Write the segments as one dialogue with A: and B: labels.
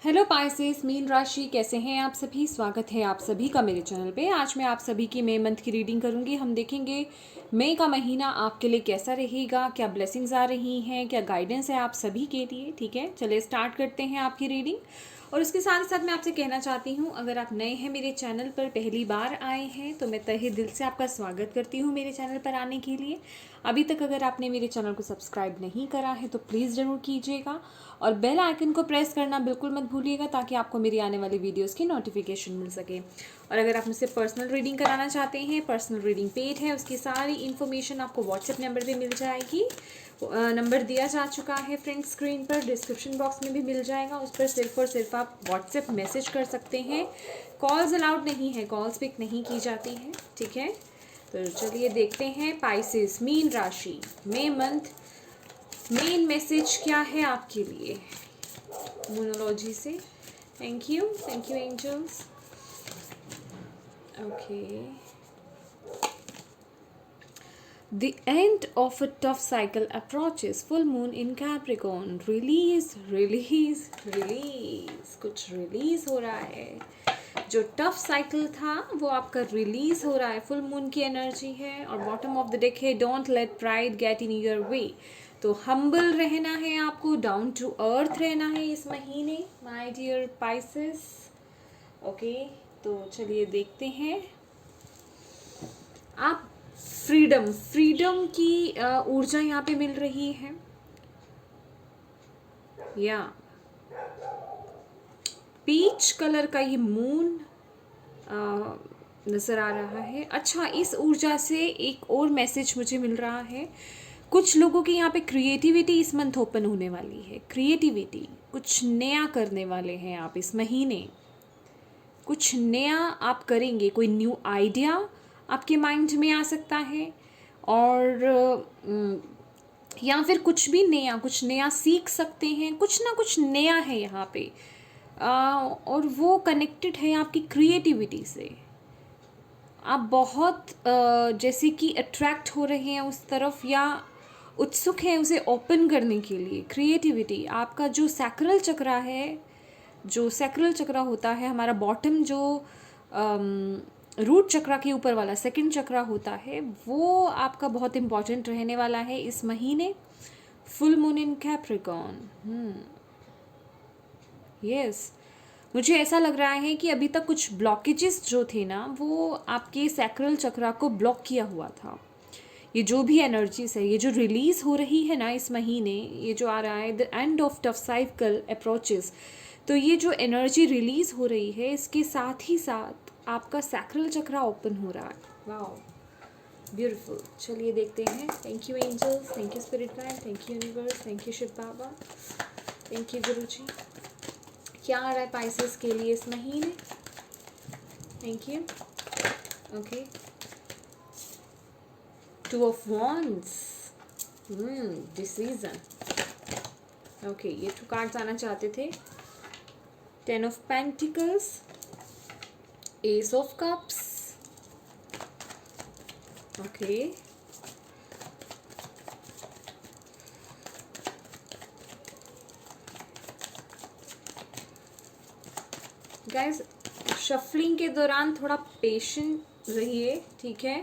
A: Hello Pisces, mean राशि कैसे हैं आप सभी। स्वागत है आप सभी का मेरे चैनल पे। आज मैं आप सभी की मई मंथ की रीडिंग करूंगी। हम देखेंगे मई का महीना आपके लिए कैसा रहेगा, क्या ब्लेसिंग्स आ रही हैं, क्या गाइडेंस है आप सभी के लिए। ठीक है, चलिए स्टार्ट करते हैं आपकी रीडिंग। और उसके साथ ही साथ मैं आपसे कहना चाहती हूँ, अगर आप नए हैं मेरे चैनल पर, पहली बार आए हैं, तो मैं तहे दिल से आपका स्वागत करती हूँ मेरे चैनल पर आने के लिए। अभी तक अगर आपने मेरे चैनल को सब्सक्राइब नहीं करा है तो प्लीज़ ज़रूर कीजिएगा और बेल आइकन को प्रेस करना बिल्कुल मत भूलिएगा, ताकि आपको मेरी आने वाली वीडियोस की नोटिफिकेशन मिल सके। और अगर आप मुझसे पर्सनल रीडिंग कराना चाहते हैं, पर्सनल रीडिंग पेड है, उसकी सारी इन्फॉर्मेशन आपको व्हाट्सएप नंबर पे मिल जाएगी। नंबर दिया जा चुका है फ्रेंड्स, स्क्रीन पर, डिस्क्रिप्शन बॉक्स में भी मिल जाएगा। उस पर सिर्फ और सिर्फ आप व्हाट्सएप मैसेज कर सकते हैं। कॉल्स अलाउड नहीं है, कॉल्स पिक नहीं की जाती है। ठीक है, तो चलिए देखते हैं पाइसेस मीन राशि मई मंथ मेन मैसेज क्या है आपके लिए मोनोलॉजी से। Thank you angels. Okay, The end of a tough cycle approaches. Full moon in Capricorn. Release, release, release. कुछ रिलीज हो रहा है। जो टफ साइकिल था वो आपका रिलीज हो रहा है। फुल मून की एनर्जी है और बॉटम ऑफ द डेक है don't let pride get in your way. तो हम्बल रहना है आपको, डाउन टू अर्थ रहना है इस महीने माय डियर पाइसेस। ओके, तो चलिए देखते हैं आप फ्रीडम की ऊर्जा यहाँ पे मिल रही है। या पीच कलर का ये मून नज़र आ रहा है। अच्छा, इस ऊर्जा से एक और मैसेज मुझे मिल रहा है। कुछ लोगों की यहाँ पे क्रिएटिविटी इस मंथ ओपन होने वाली है। क्रिएटिविटी, कुछ नया करने वाले हैं आप इस महीने। कुछ नया आप करेंगे, कोई न्यू आइडिया आपके माइंड में आ सकता है, और या फिर कुछ नया सीख सकते हैं। कुछ ना कुछ नया है यहाँ पे, और वो कनेक्टेड है आपकी क्रिएटिविटी से। आप बहुत जैसे कि अट्रैक्ट हो रहे हैं उस तरफ, या उत्सुक हैं उसे ओपन करने के लिए। क्रिएटिविटी, आपका जो सैक्रल चक्रा है, जो सैक्रल चक्रा होता है हमारा बॉटम, जो रूट चक्रा के ऊपर वाला सेकंड चक्रा होता है, वो आपका बहुत इम्पॉर्टेंट रहने वाला है इस महीने। Full moon in Capricorn. Yes, मुझे ऐसा लग रहा है कि अभी तक कुछ ब्लॉकेजेस जो थे ना, वो आपके सैक्रल चक्रा को ब्लॉक किया हुआ था। ये जो भी एनर्जीज है, ये जो रिलीज हो रही है ना इस महीने, ये जो आ रहा है the end of tough cycle approaches, तो ये जो एनर्जी रिलीज हो रही है, इसके साथ ही साथ आपका सैक्रल चक्रा ओपन हो रहा है। Wow, beautiful. चलिए देखते हैं। Thank you angels, thank you spirit guide, thank you universe, thank you Shiv Baba, thank you Guru ji. क्या आ रहा है पाइसेस के लिए इस महीने। Thank you. Okay, two of wands, decision. Okay, ये टू कार्ड्स आना चाहते थे। Ten of pentacles, S of cups. Okay, guys shuffling के दौरान थोड़ा पेशेंट रहिए, ठीक है,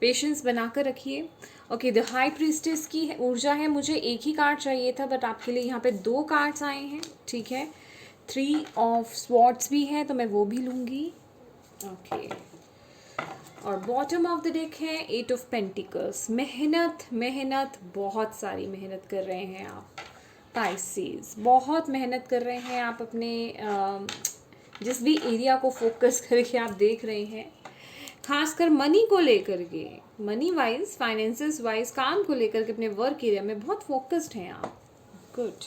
A: पेशेंस बनाकर रखिए। ओके, द हाई प्रीस्टेस की ऊर्जा है। मुझे एक ही कार्ड चाहिए था, बट आपके लिए यहाँ पे 2 कार्ड्स आए हैं। ठीक है, 3 ऑफ स्वॉर्ड्स भी है, तो मैं वो भी लूँगी। ओके, और बॉटम ऑफ द डेक है 8 ऑफ पेंटिकल्स। मेहनत, मेहनत, बहुत सारी मेहनत कर रहे हैं आप पाइसेस, बहुत मेहनत कर रहे हैं आप अपने जिस भी एरिया को फोकस करके आप देख रहे हैं, खासकर मनी को लेकर के, मनी वाइज, फाइनेंसेस वाइज, काम को लेकर के अपने वर्क एरिया में बहुत फोकस्ड हैं आप। गुड।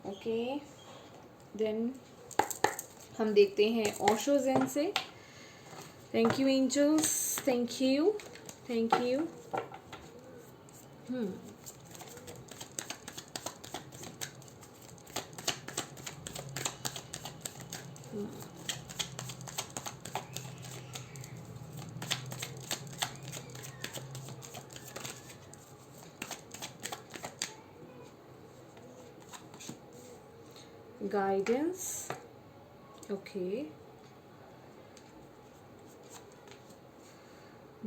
A: ओके, देन हम देखते हैं ओशो ज़ेन से। Thank you angels, thank you, thank you. Guidance, okay,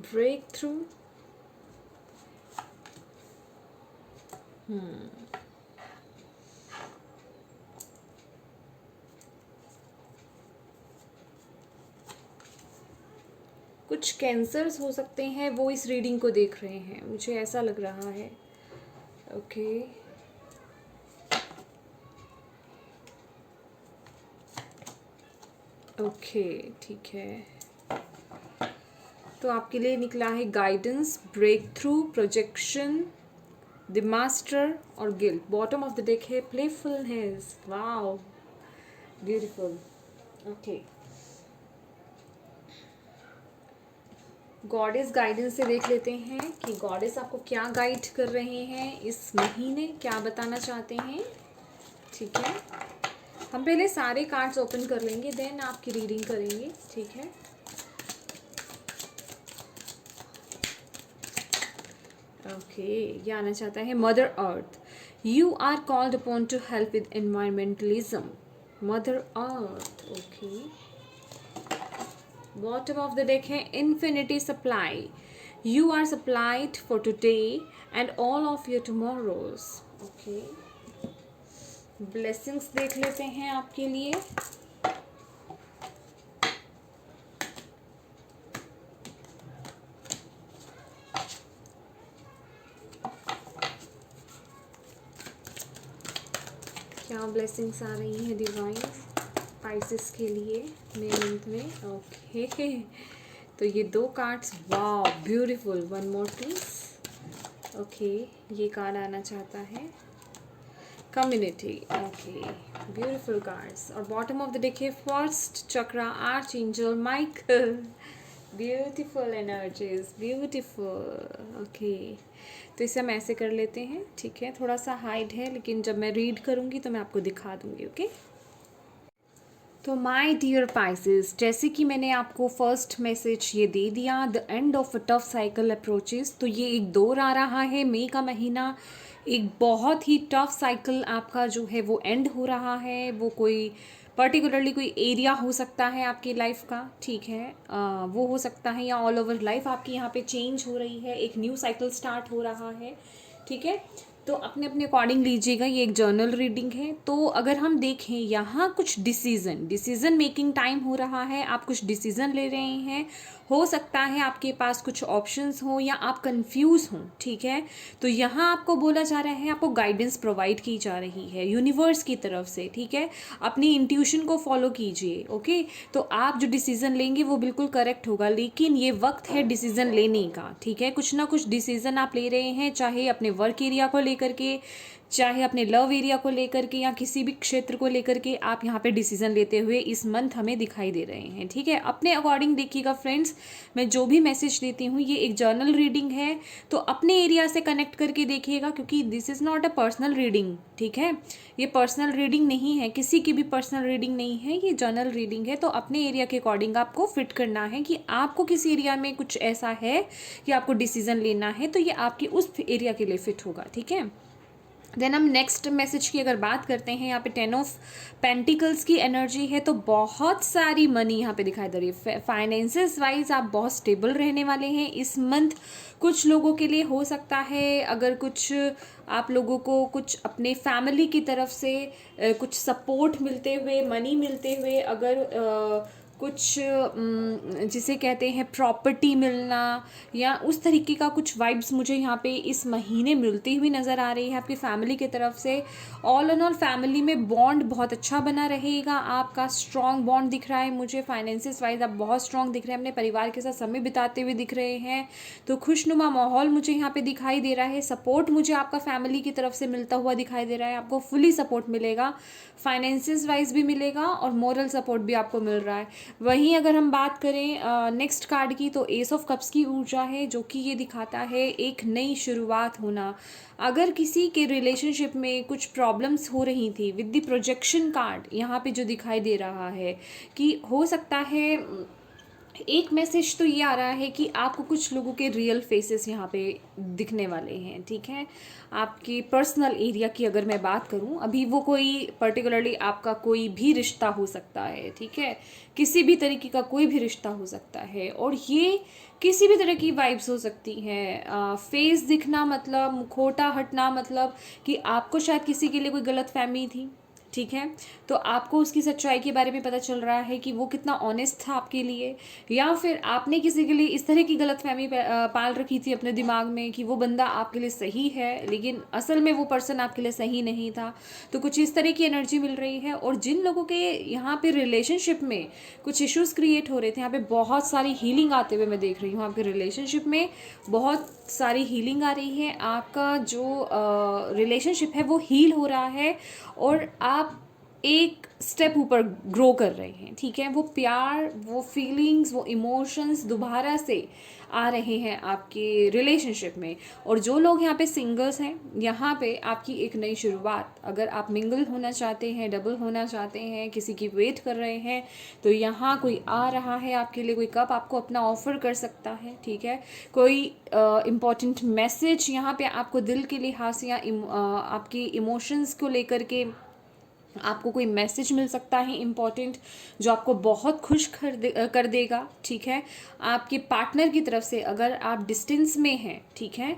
A: breakthrough, कुछ कैंसर्स हो सकते हैं, वो इस रीडिंग को देख रहे हैं, मुझे ऐसा लग रहा है। ओके, ओके, ठीक है। तो आपके लिए निकला है guidance, breakthrough, projection, the master और guilt. Bottom of the deck है playfulness. Wow, beautiful. Okay, goddess guidance से देख लेते हैं कि गॉडेस आपको क्या गाइड कर रहे हैं इस महीने, क्या बताना चाहते हैं। ठीक है, हम पहले सारे कार्ड्स ओपन कर लेंगे, देन आपकी रीडिंग करेंगे। ठीक है, ओके, ये आना चाहता है mother earth. You are called upon to help with environmentalism. Mother earth, okay. Bottom of the deck है infinity supply. You are supplied for today and all of your tomorrows. Okay, blessings देख लेते हैं आपके लिए। क्या blessings आ रही हैं divine spices के लिए मई मंथ में। ओके, तो ये दो cards, wow beautiful. One more please. Okay, ये कार्ड आना चाहता है कम्युनिटी। Okay, beautiful cards. और बॉटम ऑफ द डेक है first chakra, archangel Michael. Beautiful energies, beautiful. Okay, तो इसे हम ऐसे कर लेते हैं। ठीक है, थोड़ा सा हाइड है, लेकिन जब मैं रीड करूँगी तो मैं आपको दिखा दूँगी। ओके, तो माय डियर पाइसेस, जैसे कि मैंने आपको फर्स्ट मैसेज ये दे दिया, the end of a tough cycle approaches. तो ये एक दौर आ रहा है, मई का महीना एक बहुत ही टफ साइकिल आपका जो है वो एंड हो रहा है। वो कोई पर्टिकुलरली कोई एरिया हो सकता है आपकी लाइफ का। ठीक है, वो हो सकता है, या ऑल ओवर लाइफ आपकी यहाँ पे चेंज हो रही है, एक न्यू साइकिल स्टार्ट हो रहा है। ठीक है, तो अपने अपने अकॉर्डिंग लीजिएगा, ये एक जर्नल रीडिंग है। तो अगर हम देखें यहाँ कुछ डिसीजन मेकिंग टाइम हो रहा है, आप कुछ डिसीजन ले रहे हैं। हो सकता है आपके पास कुछ ऑप्शंस हो या आप कंफ्यूज हों। ठीक है, तो यहाँ आपको बोला जा रहा है, आपको गाइडेंस प्रोवाइड की जा रही है यूनिवर्स की तरफ से। ठीक है, अपनी इंट्यूशन को फॉलो कीजिए। ओके, तो आप जो डिसीजन लेंगे वो बिल्कुल करेक्ट होगा, लेकिन ये वक्त है डिसीजन लेने का। ठीक है, कुछ ना कुछ डिसीजन आप ले रहे हैं, चाहे अपने वर्क एरिया को लेकर के, चाहे अपने लव एरिया को लेकर के, या किसी भी क्षेत्र को लेकर के आप यहाँ पे डिसीजन लेते हुए इस मंथ हमें दिखाई दे रहे हैं। ठीक है, अपने अकॉर्डिंग देखिएगा फ्रेंड्स, मैं जो भी मैसेज देती हूँ ये एक जर्नल रीडिंग है, तो अपने एरिया से कनेक्ट करके देखिएगा, क्योंकि this is not a personal reading. ठीक है, ये पर्सनल रीडिंग नहीं है, किसी की भी पर्सनल रीडिंग नहीं है, ये जर्नल रीडिंग है। तो अपने एरिया के अकॉर्डिंग आपको फिट करना है कि आपको किस एरिया में कुछ ऐसा है कि आपको डिसीजन लेना है, तो ये आपकी उस एरिया के लिए फिट होगा। ठीक है, देन हम नेक्स्ट मैसेज की अगर बात करते हैं, यहाँ पे 10 ऑफ पेंटिकल्स की एनर्जी है, तो बहुत सारी मनी यहाँ पे दिखाई दे रही है। फाइनेंसेस वाइज आप बहुत स्टेबल रहने वाले हैं इस मंथ। कुछ लोगों के लिए हो सकता है, अगर कुछ आप लोगों को कुछ अपने फैमिली की तरफ से कुछ सपोर्ट मिलते हुए, मनी मिलते हुए, अगर कुछ जिसे कहते हैं प्रॉपर्टी मिलना, या उस तरीके का कुछ वाइब्स मुझे यहाँ पे इस महीने मिलती हुई नज़र आ रही है आपकी फैमिली की तरफ से। ऑल एंड ऑल फैमिली में बॉन्ड बहुत अच्छा बना रहेगा, आपका स्ट्रॉन्ग बॉन्ड दिख रहा है मुझे। फाइनेंसिस वाइज आप बहुत स्ट्रॉन्ग दिख रहे हैं, अपने परिवार के साथ समय बिताते हुए दिख रहे हैं, तो खुशनुमा माहौल मुझे यहाँ पे दिखाई दे रहा है। सपोर्ट मुझे आपका फैमिली की तरफ से मिलता हुआ दिखाई दे रहा है, आपको फुली सपोर्ट मिलेगा, फाइनेंसिस वाइज भी मिलेगा और मोरल सपोर्ट भी आपको मिल रहा है। वहीं अगर हम बात करें नेक्स्ट कार्ड की, तो एस ऑफ कप्स की ऊर्जा है, जो कि ये दिखाता है एक नई शुरुआत होना। अगर किसी के रिलेशनशिप में कुछ प्रॉब्लम्स हो रही थी, विद द प्रोजेक्शन कार्ड यहाँ पे जो दिखाई दे रहा है कि हो सकता है एक मैसेज तो ये आ रहा है कि आपको कुछ लोगों के रियल फेसेस यहाँ पे दिखने वाले हैं, ठीक है। आपके पर्सनल एरिया की अगर मैं बात करूँ, अभी वो कोई पर्टिकुलरली आपका कोई भी रिश्ता हो सकता है, ठीक है, किसी भी तरीके का कोई भी रिश्ता हो सकता है, और ये किसी भी तरह की वाइब्स हो सकती हैं। फेस दिखना मतलब, मुखौटा हटना मतलब कि आपको शायद किसी के लिए कोई गलत फहमी थी, ठीक है, तो आपको उसकी सच्चाई के बारे में पता चल रहा है कि वो कितना ऑनेस्ट था आपके लिए, या फिर आपने किसी के लिए इस तरह की गलतफहमी पाल रखी थी अपने दिमाग में कि वो बंदा आपके लिए सही है, लेकिन असल में वो पर्सन आपके लिए सही नहीं था। तो कुछ इस तरह की एनर्जी मिल रही है। और जिन लोगों के यहाँ पे रिलेशनशिप में कुछ इश्यूज क्रिएट हो रहे थे, यहाँ पे बहुत सारी हीलिंग आते हुए मैं देख रही हूँ। आपके रिलेशनशिप में बहुत सारी हीलिंग आ रही है, आपका जो रिलेशनशिप है वो हील हो रहा है, और आप एक स्टेप ऊपर ग्रो कर रहे हैं, ठीक है। वो प्यार, वो फीलिंग्स, वो इमोशंस दोबारा से आ रहे हैं आपके रिलेशनशिप में। और जो लोग यहाँ पे सिंगल्स हैं, यहाँ पे आपकी एक नई शुरुआत, अगर आप मिंगल होना चाहते हैं, डबल होना चाहते हैं, किसी की वेट कर रहे हैं, तो यहाँ कोई आ रहा है आपके लिए, कोई कप आपको अपना ऑफर कर सकता है, ठीक है। कोई इम्पॉर्टेंट मैसेज यहाँ पे आपको दिल के लिहाज से या आपकी इमोशंस को लेकर के आपको कोई मैसेज मिल सकता है इम्पॉर्टेंट, जो आपको बहुत खुश कर देगा, ठीक है। आपके पार्टनर की तरफ से, अगर आप डिस्टेंस में हैं, ठीक है,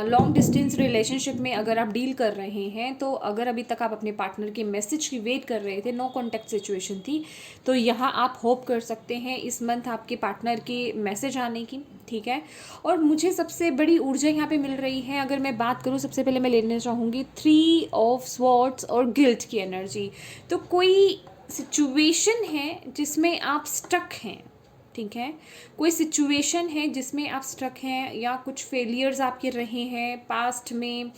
A: लॉन्ग डिस्टेंस रिलेशनशिप में अगर आप डील कर रहे हैं, तो अगर अभी तक आप अपने पार्टनर के मैसेज की वेट कर रहे थे, नो कॉन्टैक्ट सिचुएशन थी, तो यहाँ आप होप कर सकते हैं इस मंथ आपके पार्टनर के मैसेज आने की, ठीक है। और मुझे सबसे बड़ी ऊर्जा यहाँ पे मिल रही है, अगर मैं बात करूँ, सबसे पहले मैं लेना चाहूँगी 3 ऑफ स्वॉर्ड्स और गिल्ट की एनर्जी। तो कोई सिचुएशन है जिसमें आप स्टक हैं, ठीक है, कोई सिचुएशन है जिसमें आप स्टक हैं, या कुछ फेलियर्स आपके रहे हैं पास्ट में,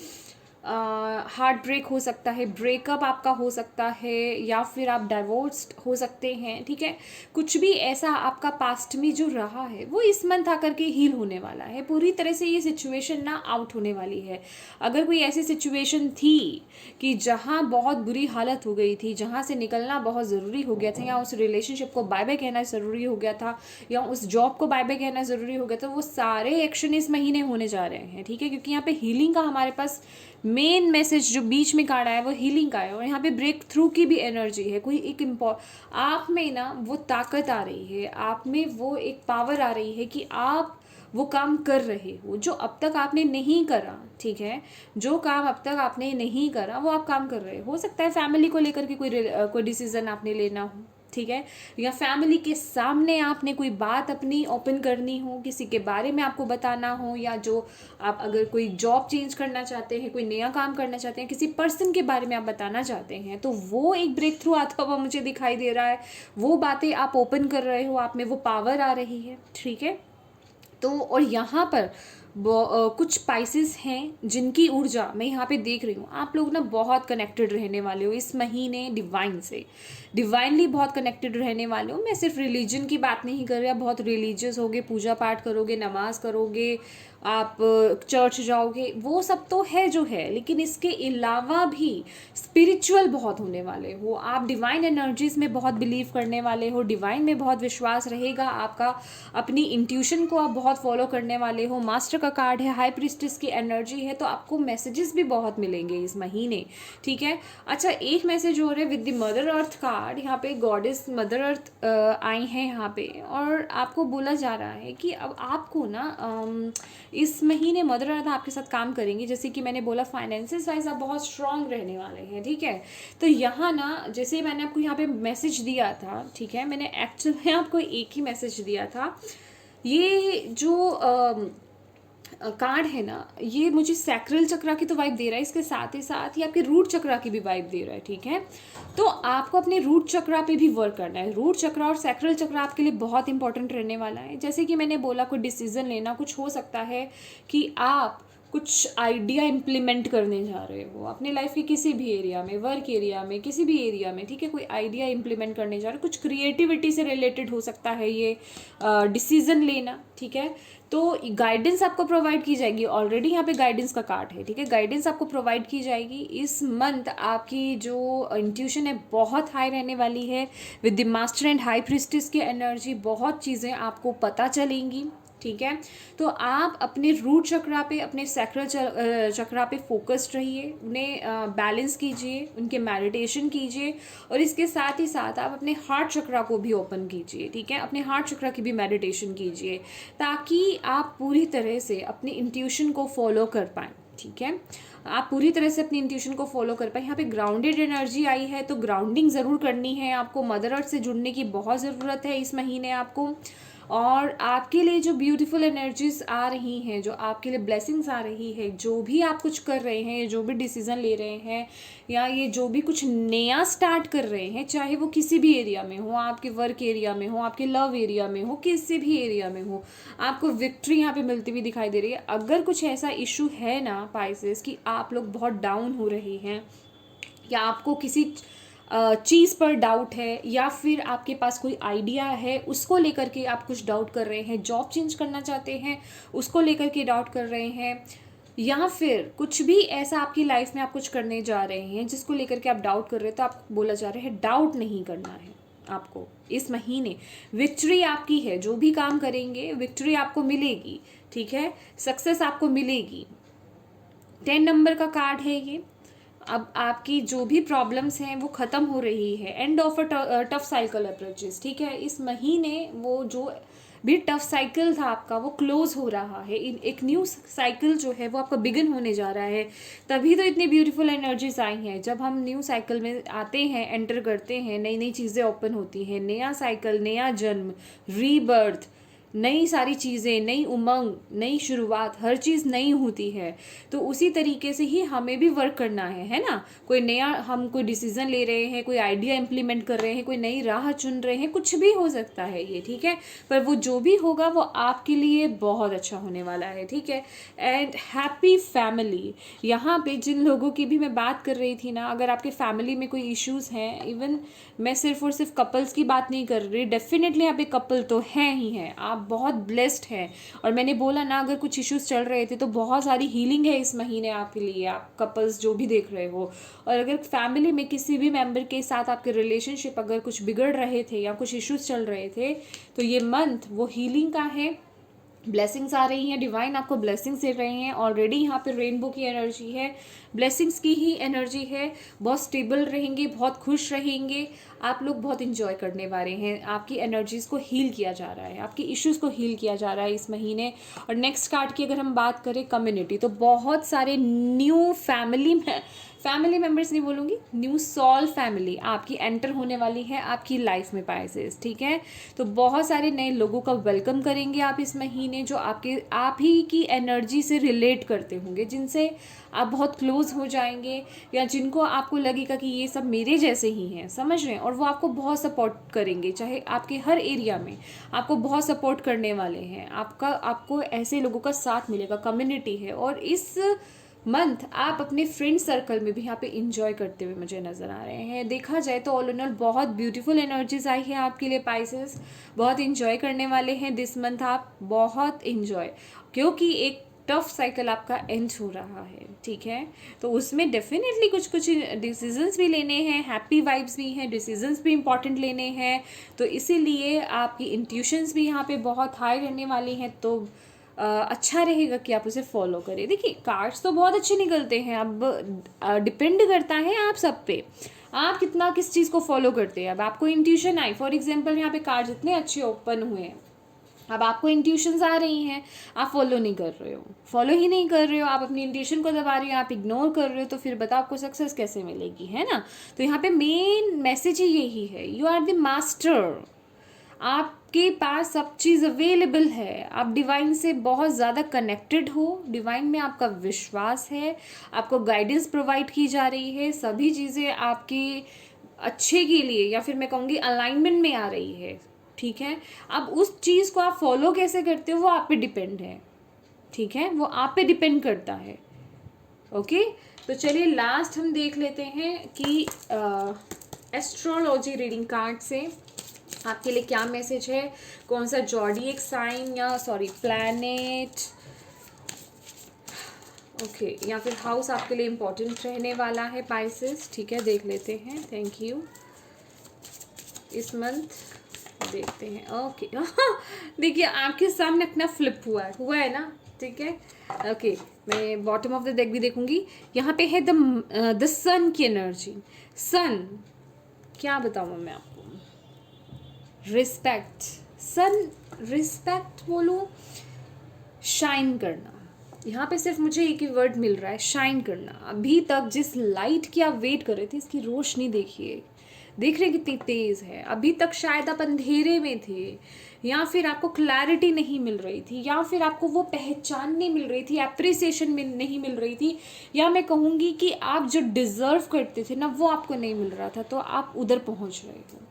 A: हार्ट ब्रेक हो सकता है, ब्रेकअप आपका हो सकता है, या फिर आप डाइवोर्स्ड हो सकते हैं, ठीक है। कुछ भी ऐसा आपका पास्ट में जो रहा है, वो इस मंथ आकर के हील होने वाला है। पूरी तरह से ये सिचुएशन ना आउट होने वाली है। अगर कोई ऐसी सिचुएशन थी कि जहाँ बहुत बुरी हालत हो गई थी, जहाँ से निकलना बहुत ज़रूरी हो गया था, या उस रिलेशनशिप को बाय बाय कहना ज़रूरी हो गया था, या उस जॉब को बाय बाय कहना ज़रूरी हो गया था, वो सारे एक्शन इस महीने होने जा रहे हैं, ठीक है। क्योंकि यहाँ पे हीलिंग का हमारे पास मेन मैसेज जो बीच में कार्ड आया वो हीलिंग का है, और यहाँ पे ब्रेक थ्रू की भी एनर्जी है। कोई एक आप में ना वो ताकत आ रही है, आप में वो एक पावर आ रही है कि आप वो काम कर रहे हो जो अब तक आपने नहीं करा, ठीक है। जो काम अब तक आपने नहीं करा वो आप काम कर रहे हो सकता है फैमिली को लेकर के कोई डिसीजन आपने लेना हो, ठीक है, या फैमिली के सामने आपने कोई बात अपनी ओपन करनी हो, किसी के बारे में आपको बताना हो, या जो आप अगर कोई जॉब चेंज करना चाहते हैं, कोई नया काम करना चाहते हैं, किसी पर्सन के बारे में आप बताना चाहते हैं, तो वो एक ब्रेक थ्रू आता हुआ मुझे दिखाई दे रहा है। वो बातें आप ओपन कर रहे हो, आप में वो पावर आ रही है, ठीक है। तो और यहाँ पर कुछ स्पाइसेस हैं जिनकी ऊर्जा मैं यहाँ पे देख रही हूँ। आप लोग ना बहुत कनेक्टेड रहने वाले हो इस महीने डिवाइन से, डिवाइनली बहुत कनेक्टेड रहने वाले हो। मैं सिर्फ रिलीजन की बात नहीं कर रही, आप बहुत रिलीजियस होगे, पूजा पाठ करोगे, नमाज करोगे, आप चर्च जाओगे, वो सब तो है जो है, लेकिन इसके अलावा भी स्पिरिचुअल बहुत होने वाले हो आप। डिवाइन एनर्जीज में बहुत बिलीव करने वाले हो, डिवाइन में बहुत विश्वास रहेगा आपका, अपनी इंट्यूशन को आप बहुत फॉलो करने वाले हो। मास्टर का कार्ड है, हाई प्रीस्टेस की एनर्जी है, तो आपको मैसेजेस भी बहुत मिलेंगे इस महीने, ठीक है। अच्छा, एक मैसेज हो रहा है with the mother earth card. यहाँ पे गॉडेस मदर अर्थ आई हैं यहाँ पे, और आपको बोला जा रहा है कि अब आपको ना इस महीने मदर अर्थ आपके साथ काम करेंगी। जैसे कि मैंने बोला फाइनेंशियल वाइज आप बहुत स्ट्रांग रहने वाले हैं, ठीक है। तो यहाँ ना जैसे मैंने आपको यहाँ पे मैसेज दिया था, ठीक है, मैंने एक्चुअल में आपको एक ही मैसेज दिया था। ये जो कार्ड है ना, ये मुझे सैक्रल चक्रा की तो वाइब दे रहा है, इसके साथ ही साथ ही आपके रूट चक्रा की भी वाइब दे रहा है, ठीक है। तो आपको अपने रूट चक्रा पे भी वर्क करना है। रूट चक्रा और सैक्रल चक्रा आपके लिए बहुत इंपॉर्टेंट रहने वाला है। जैसे कि मैंने बोला, कोई डिसीजन लेना, कुछ हो सकता है कि आप कुछ आइडिया इम्प्लीमेंट करने जा रहे हो अपने लाइफ के किसी भी एरिया में, वर्क एरिया में, किसी भी एरिया में, ठीक है, कोई आइडिया इम्प्लीमेंट करने जा रहे हो, कुछ क्रिएटिविटी से रिलेटेड हो सकता है ये डिसीजन लेना, ठीक है। तो गाइडेंस आपको प्रोवाइड की जाएगी, ऑलरेडी यहाँ पे गाइडेंस का कार्ड है, ठीक है, गाइडेंस आपको प्रोवाइड की जाएगी। इस मंथ आपकी जो इंट्यूशन है बहुत हाई रहने वाली है, with the master and high priestess की एनर्जी बहुत चीज़ें आपको पता चलेंगी, ठीक है। तो आप अपने रूट चक्रा पे, अपने सैक्रल चक्रा पे फोकस्ड रहिए, उन्हें बैलेंस कीजिए, उनके मेडिटेशन कीजिए, और इसके साथ ही साथ आप अपने हार्ट चक्रा को भी ओपन कीजिए, ठीक है, अपने हार्ट चक्रा की भी मेडिटेशन कीजिए, ताकि आप पूरी तरह से अपनी इंट्यूशन को फॉलो कर पाएँ, ठीक है। आप पूरी तरह से अपनी इंट्यूशन को फॉलो कर पाए। यहाँ पे ग्राउंडेड एनर्जी आई है, तो ग्राउंडिंग ज़रूर करनी है आपको, मदर अर्थ से जुड़ने की बहुत ज़रूरत है इस महीने आपको। और आपके लिए जो ब्यूटीफुल एनर्जीज आ रही हैं, जो आपके लिए ब्लेसिंग्स आ रही है, जो भी आप कुछ कर रहे हैं, जो भी डिसीज़न ले रहे हैं, या ये जो भी कुछ नया स्टार्ट कर रहे हैं, चाहे वो किसी भी एरिया में हो, आपके वर्क एरिया में हो, आपके लव एरिया में हो, किसी भी एरिया में हो, आपको विक्ट्री यहाँ पे मिलती हुई दिखाई दे रही है। अगर कुछ ऐसा इशू है ना पाइसेस कि आप लोग बहुत डाउन हो रहे हैं, या आपको किसी चीज़ पर डाउट है, या फिर आपके पास कोई आइडिया है उसको लेकर के आप कुछ डाउट कर रहे हैं, जॉब चेंज करना चाहते हैं उसको लेकर के डाउट कर रहे हैं, या फिर कुछ भी ऐसा आपकी लाइफ में आप कुछ करने जा रहे हैं जिसको लेकर के आप डाउट कर रहे हैं, तो आपको बोला जा रहा है डाउट नहीं करना है आपको। इस महीने विक्ट्री आपकी है, जो भी काम करेंगे विक्ट्री आपको मिलेगी, ठीक है, सक्सेस आपको मिलेगी। 10 नंबर का कार्ड है ये। अब आपकी जो भी प्रॉब्लम्स हैं वो ख़त्म हो रही है, end of a tough cycle approaches, ठीक है। इस महीने वो जो भी टफ साइकिल था आपका वो क्लोज हो रहा है, एक न्यू साइकिल जो है वो आपका बिगिन होने जा रहा है। तभी तो इतनी ब्यूटीफुल एनर्जीज आई हैं। जब हम न्यू साइकिल में आते हैं, एंटर करते हैं, नई नई चीज़ें ओपन होती हैं, नया साइकिल, नया जन्म, रीबर्थ, नई सारी चीज़ें, नई उमंग, नई शुरुआत, हर चीज़ नई होती है। तो उसी तरीके से ही हमें भी वर्क करना है ना। कोई नया हम कोई डिसीज़न ले रहे हैं, कोई आइडिया इम्प्लीमेंट कर रहे हैं, कोई नई राह चुन रहे हैं, कुछ भी हो सकता है ये, ठीक है। पर वो जो भी होगा वो आपके लिए बहुत अच्छा होने वाला है, ठीक है। एंड हैप्पी फैमिली, यहाँ पे जिन लोगों की भी मैं बात कर रही थी ना, अगर आपके फैमिली में कोई इश्यूज़ हैं, इवन मैं सिर्फ और सिर्फ कपल्स की बात नहीं कर रही, डेफिनेटली यहाँ पे कपल तो हैं ही हैं, आप बहुत ब्लेस्ड हैं। और मैंने बोला ना, अगर कुछ इश्यूज चल रहे थे तो बहुत सारी हीलिंग है इस महीने आपके लिए, आप कपल्स जो भी देख रहे हो। और अगर फैमिली में किसी भी मेंबर के साथ आपके रिलेशनशिप अगर कुछ बिगड़ रहे थे या कुछ इश्यूज चल रहे थे, तो ये मंथ वो हीलिंग का है। ब्लेसिंग्स आ रही हैं, डिवाइन आपको ब्लेसिंग्स दे रहे हैं। ऑलरेडी यहाँ पे रेनबो की एनर्जी है, ब्लेसिंग्स की ही एनर्जी है। बहुत स्टेबल रहेंगे, बहुत खुश रहेंगे, आप लोग बहुत इंजॉय करने वाले हैं। आपकी एनर्जीज़ को हील किया जा रहा है, आपकी इश्यूज़ को हील किया जा रहा है इस महीने। और नेक्स्ट कार्ड की अगर हम बात करें कम्युनिटी, तो बहुत सारे न्यू फैमिली मेम्बर्स नहीं बोलूँगी, न्यू सॉल फैमिली आपकी एंटर होने वाली है आपकी लाइफ में पाइसेस, ठीक है। तो बहुत सारे नए लोगों का वेलकम करेंगे आप इस महीने, जो आप ही की एनर्जी से रिलेट करते होंगे, जिनसे आप बहुत क्लोज हो जाएंगे, या जिनको आपको लगेगा कि ये सब मेरे जैसे ही हैं, समझ रहे हैं, और वो आपको बहुत सपोर्ट करेंगे। चाहे आपके हर एरिया में आपको बहुत सपोर्ट करने वाले हैं। आपको ऐसे लोगों का साथ मिलेगा, कम्युनिटी है। और इस मंथ आप अपने फ्रेंड सर्कल में भी यहाँ पे इंजॉय करते हुए मुझे नज़र आ रहे हैं। देखा जाए तो ऑल इन ऑल बहुत ब्यूटीफुल एनर्जीज आई है आपके लिए पाइसेस। बहुत इंजॉय करने वाले हैं दिस मंथ आप, बहुत इंजॉय, क्योंकि एक टफ साइकिल आपका एंड हो रहा है, ठीक है। तो उसमें डेफिनेटली कुछ डिसीजंस भी लेने हैं, हैप्पी वाइब्स भी हैं, डिसीजंस भी इंपॉर्टेंट लेने हैं। तो इसीलिए आपकी इंट्यूशंस भी यहाँ पे बहुत हाई रहने वाली हैं। तो अच्छा रहेगा कि आप उसे फॉलो करें। देखिए कार्ड्स तो बहुत अच्छे निकलते हैं, अब डिपेंड करता है आप सब पे, आप कितना किस चीज़ को फॉलो करते हैं। अब आपको इंट्यूशन आई, फॉर एग्जांपल यहाँ पे कार्ड्स इतने अच्छे ओपन हुए हैं, अब आपको इंट्यूशंस आ रही हैं, आप फॉलो नहीं कर रहे हो, फॉलो ही नहीं कर रहे हो, आप अपनी इंट्यूशन को दबा रहे हो, आप इग्नोर कर रहे हो, तो फिर बताओ आपको सक्सेस कैसे मिलेगी, है ना। तो यहाँ पे मेन मैसेज ही यही है, यू आर द मास्टर, आपके पास सब चीज़ अवेलेबल है, आप डिवाइन से बहुत ज़्यादा कनेक्टेड हो, डिवाइन में आपका विश्वास है, आपको गाइडेंस प्रोवाइड की जा रही है, सभी चीज़ें आपके अच्छे के लिए, या फिर मैं कहूँगी अलाइनमेंट में आ रही है, ठीक है। अब उस चीज़ को आप फॉलो कैसे करते हो वो आप पे डिपेंड है, ठीक है, वो आप पे डिपेंड करता है। ओके, तो चलिए लास्ट हम देख लेते हैं कि एस्ट्रोलॉजी रीडिंग कार्ड से आपके लिए क्या मैसेज है, कौन सा जॉडिएक साइन या प्लैनेट, ओके, या फिर हाउस आपके लिए इम्पोर्टेंट रहने वाला है पाइसेस। ठीक है, देख लेते हैं। Thank you. इस मंथ देखते हैं। ओके देखिए आपके सामने अपना फ्लिप हुआ है ना। ठीक है, ओके, मैं बॉटम ऑफ द डेक भी देखूंगी। यहाँ पे है द सन की एनर्जी। सन, क्या बताऊँ मैं आपको, रिस्पेक्ट, सन रिस्पेक्ट बोलूँ, शाइन करना। यहाँ पे सिर्फ मुझे एक ही वर्ड मिल रहा है, शाइन करना। अभी तक जिस लाइट की आप वेट कर रहे थे, इसकी रोशनी देखिए, देख रहे कितनी तेज़ है। अभी तक शायद आप अंधेरे में थे, या फिर आपको क्लैरिटी नहीं मिल रही थी, या फिर आपको वो पहचान नहीं मिल रही थी, एप्रिसिएशन में नहीं मिल रही थी, या मैं कहूँगी कि आप जो डिज़र्व करते थे ना, वो आपको नहीं मिल रहा था, तो आप उधर पहुँच रहे हो।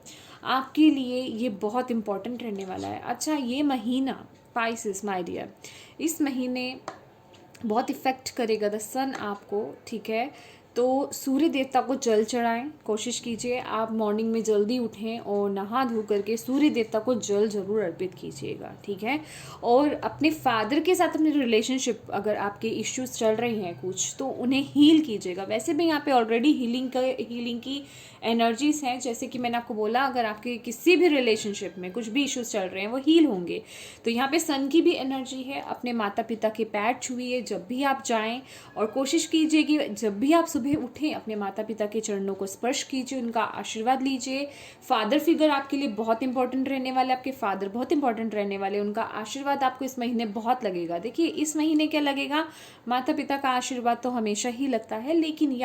A: आपके लिए ये बहुत इम्पॉर्टेंट रहने वाला है। अच्छा, ये महीना पाइसेस माय डियर, इस महीने बहुत इफ़ेक्ट करेगा द सन आपको। ठीक है, तो सूर्य देवता को जल चढ़ाएं, कोशिश कीजिए आप मॉर्निंग में जल्दी उठें और नहा धो करके सूर्य देवता को जल ज़रूर अर्पित कीजिएगा। ठीक है, और अपने फादर के साथ अपने रिलेशनशिप, अगर आपके इश्यूज चल रहे हैं कुछ, तो उन्हें हील कीजिएगा। वैसे भी यहाँ पे ऑलरेडी हीलिंग की एनर्जीज हैं। जैसे कि मैंने आपको बोला, अगर आपके किसी भी रिलेशनशिप में कुछ भी इश्यूज चल रहे हैं, वो हील होंगे। तो यहाँ पे सन की भी एनर्जी है। अपने माता पिता के पैर छुइए जब भी आप जाएं, और कोशिश कीजिए कि जब भी आप सुबह उठें, अपने माता पिता के चरणों को स्पर्श कीजिए, उनका आशीर्वाद लीजिए। फादर फिगर आपके लिए बहुत इंपॉर्टेंट रहने वाले, आपके फादर बहुत इंपॉर्टेंट रहने वाले, उनका आशीर्वाद आपको इस महीने बहुत लगेगा। देखिए, इस महीने क्या लगेगा, माता पिता का आशीर्वाद तो हमेशा ही लगता है, लेकिन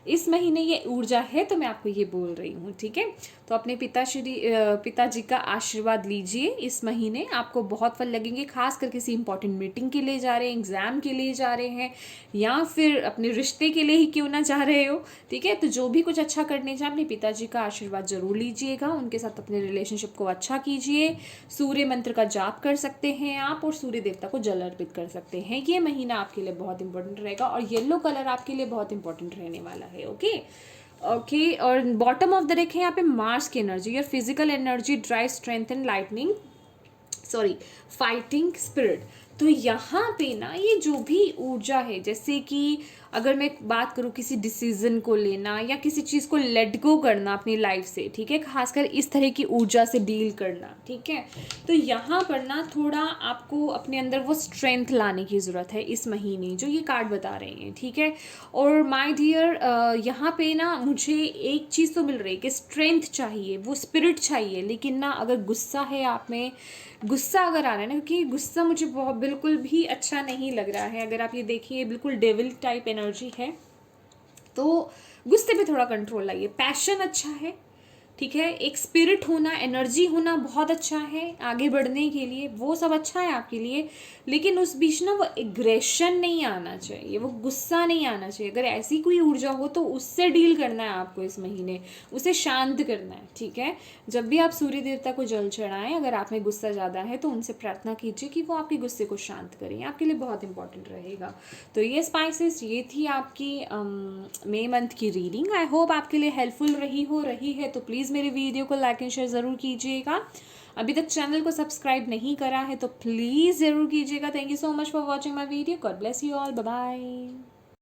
A: इस महीने ये ऊर्जा है, तो मैं आपको ये बोल रही हूँ। ठीक है, तो अपने पिताजी का आशीर्वाद लीजिए। इस महीने आपको बहुत फल लगेंगे, खास कर किसी इंपॉर्टेंट मीटिंग के लिए जा रहे हैं, एग्जाम के लिए जा रहे हैं, या फिर अपने रिश्ते के लिए ही क्यों ना जा रहे हो। ठीक है, तो जो भी कुछ अच्छा करने जाए, अपने पिताजी का आशीर्वाद जरूर लीजिएगा, उनके साथ अपने रिलेशनशिप को अच्छा कीजिए। सूर्य मंत्र का जाप कर सकते हैं आप, और सूर्य देवता को जल अर्पित कर सकते हैं। ये महीना आपके लिए बहुत इंपॉर्टेंट रहेगा, और येलो कलर आपके लिए बहुत इंपॉर्टेंट रहने वाला है। ओके, और बॉटम ऑफ द डेक है यहाँ पे मार्स की एनर्जी, और physical energy, drive, strength and lightning, fighting spirit. तो यहाँ पे ना ये जो भी ऊर्जा है, जैसे कि अगर मैं बात करूँ किसी डिसीजन को लेना या किसी चीज़ को लेट गो करना अपनी लाइफ से, ठीक है, खासकर इस तरह की ऊर्जा से डील करना। ठीक है, तो यहाँ पर ना थोड़ा आपको अपने अंदर वो स्ट्रेंथ लाने की ज़रूरत है इस महीने, जो ये कार्ड बता रहे हैं। ठीक है, और माय डियर, यहाँ पे ना मुझे एक चीज़ तो मिल रही है कि स्ट्रेंथ चाहिए, वो स्पिरिट चाहिए, लेकिन ना अगर गुस्सा है आप में, गुस्सा अगर आ रहा है ना, क्योंकि गुस्सा मुझे बहुत बिल्कुल भी अच्छा नहीं लग रहा है। अगर आप ये देखिए, बिल्कुल डेविल टाइप एनर्जी है, तो गुस्से पे थोड़ा कंट्रोल लाइए। पैशन अच्छा है, ठीक है, एक स्पिरिट होना, एनर्जी होना बहुत अच्छा है आगे बढ़ने के लिए, वो सब अच्छा है आपके लिए, लेकिन उस बीच ना वो एग्रेशन नहीं आना चाहिए, वो गुस्सा नहीं आना चाहिए। अगर ऐसी कोई ऊर्जा हो तो उससे डील करना है आपको इस महीने, उसे शांत करना है। ठीक है, जब भी आप सूर्य देवता को जल चढ़ाएं, अगर आप में गुस्सा ज़्यादा है तो उनसे प्रार्थना कीजिए कि वो आपके गुस्से को शांत करें, आपके लिए बहुत इंपॉर्टेंट रहेगा। तो ये स्पाइसेस, ये थी आपकी मई मंथ की रीडिंग। आई होप आपके लिए हेल्पफुल रही है, तो प्लीज़ मेरे वीडियो को लाइक एंड शेयर ज़रूर कीजिएगा। अभी तक चैनल को सब्सक्राइब नहीं करा है तो प्लीज़ ज़रूर कीजिएगा। Thank you so much for watching my video. God bless you all, bye bye.